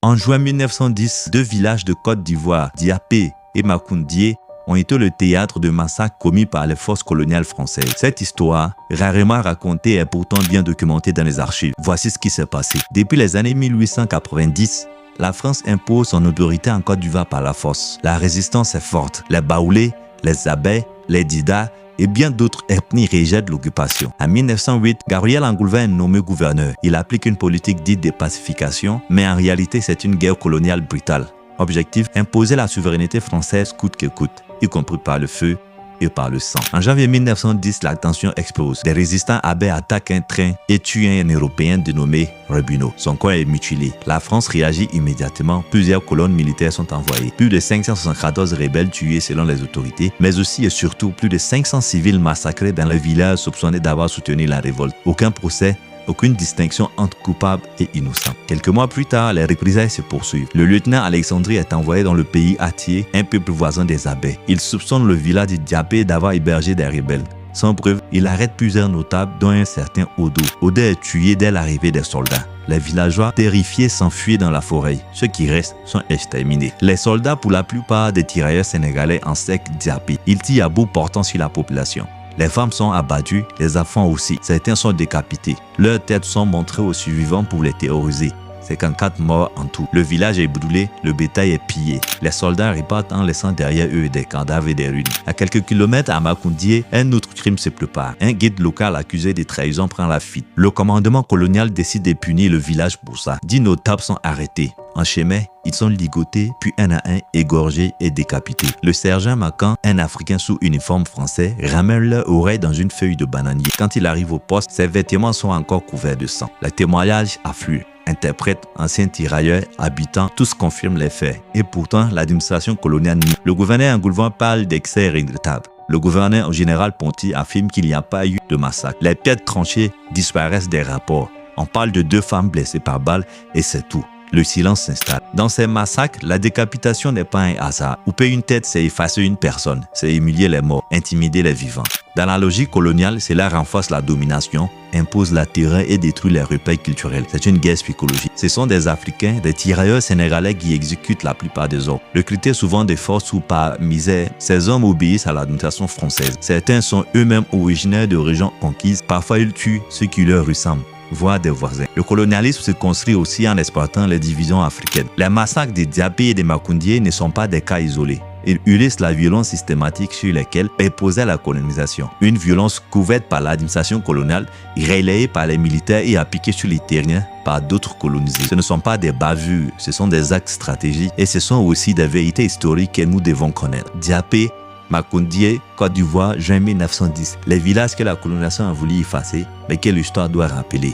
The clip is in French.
En juin 1910, deux villages de Côte d'Ivoire, Diapé et Makoundié, ont été le théâtre de massacres commis par les forces coloniales françaises. Cette histoire, rarement racontée, est pourtant bien documentée dans les archives. Voici ce qui s'est passé. Depuis les années 1890, la France impose son autorité en Côte d'Ivoire par la force. La résistance est forte. Les Baoulés, les Abais, les Dida et bien d'autres ethnies rejettent l'occupation. En 1908, Gabriel Angoulevin est nommé gouverneur. Il applique une politique dite de pacification, mais en réalité c'est une guerre coloniale brutale. Objectif, imposer la souveraineté française coûte que coûte, y compris par le feu et par le sang. En janvier 1910, la tension explose. Des résistants abais attaquent un train et tuent un Européen dénommé Rubino. Son corps est mutilé. La France réagit immédiatement. Plusieurs colonnes militaires sont envoyées. Plus de 574 rebelles tués selon les autorités, mais aussi et surtout plus de 500 civils massacrés dans le village soupçonnés d'avoir soutenu la révolte. Aucun procès. Aucune distinction entre coupables et innocents. Quelques mois plus tard, les représailles se poursuivent. Le lieutenant Alexandrie est envoyé dans le pays Atié, un peuple voisin des Abais. Il soupçonne le village de Diapé d'avoir hébergé des rebelles. Sans preuve, il arrête plusieurs notables, dont un certain Odo. Odo est tué dès l'arrivée des soldats. Les villageois, terrifiés, s'enfuient dans la forêt. Ceux qui restent sont exterminés. Les soldats, pour la plupart des tirailleurs sénégalais, encerclent Diapé. Ils tirent à bout portant sur la population. Les femmes sont abattues, les enfants aussi. Certains sont décapités. Leurs têtes sont montrées aux survivants pour les terroriser. 54 morts en tout. Le village est brûlé, le bétail est pillé. Les soldats repartent en laissant derrière eux des cadavres et des ruines. À quelques kilomètres à Makoundié, un autre crime se prépare. Un guide local accusé de trahison prend la fuite. Le commandement colonial décide de punir le village pour ça. 10 notables sont arrêtés. En chemin, ils sont ligotés, puis un à un égorgés et décapités. Le sergent Macan, un Africain sous uniforme français, ramène leur oreille dans une feuille de bananier. Quand il arrive au poste, ses vêtements sont encore couverts de sang. Les témoignages affluent. Interprètes, anciens tirailleurs, habitants, tous confirment les faits. Et pourtant, l'administration coloniale nie. Le gouverneur Angoulevin parle d'excès regrettables. Le gouverneur général Ponty affirme qu'il n'y a pas eu de massacre. Les têtes tranchées disparaissent des rapports. On parle de 2 femmes blessées par balle et c'est tout. Le silence s'installe. Dans ces massacres, la décapitation n'est pas un hasard. Couper une tête, c'est effacer une personne, c'est humilier les morts, intimider les vivants. Dans la logique coloniale, cela renforce la domination, impose la terreur et détruit les repères culturels. C'est une guerre psychologique. Ce sont des Africains, des tirailleurs sénégalais qui exécutent la plupart des hommes. Recrutés souvent de force ou par misère, ces hommes obéissent à l'administration française. Certains sont eux-mêmes originaires de régions conquises. Parfois, ils tuent ceux qui leur ressemblent, voire des voisins. Le colonialisme se construit aussi en exploitant les divisions africaines. Les massacres de Diapé et de Makoundié ne sont pas des cas isolés. Ils illustrent la violence systématique sur laquelle reposait la colonisation. Une violence couverte par l'administration coloniale, relayée par les militaires et appliquée sur les terriens par d'autres colonisés. Ce ne sont pas des bavures, ce sont des actes stratégiques et ce sont aussi des vérités historiques que nous devons connaître. Diapé, Makoundié, Côte d'Ivoire, juin 1910. Les villages que la colonisation a voulu effacer, mais que l'histoire doit rappeler.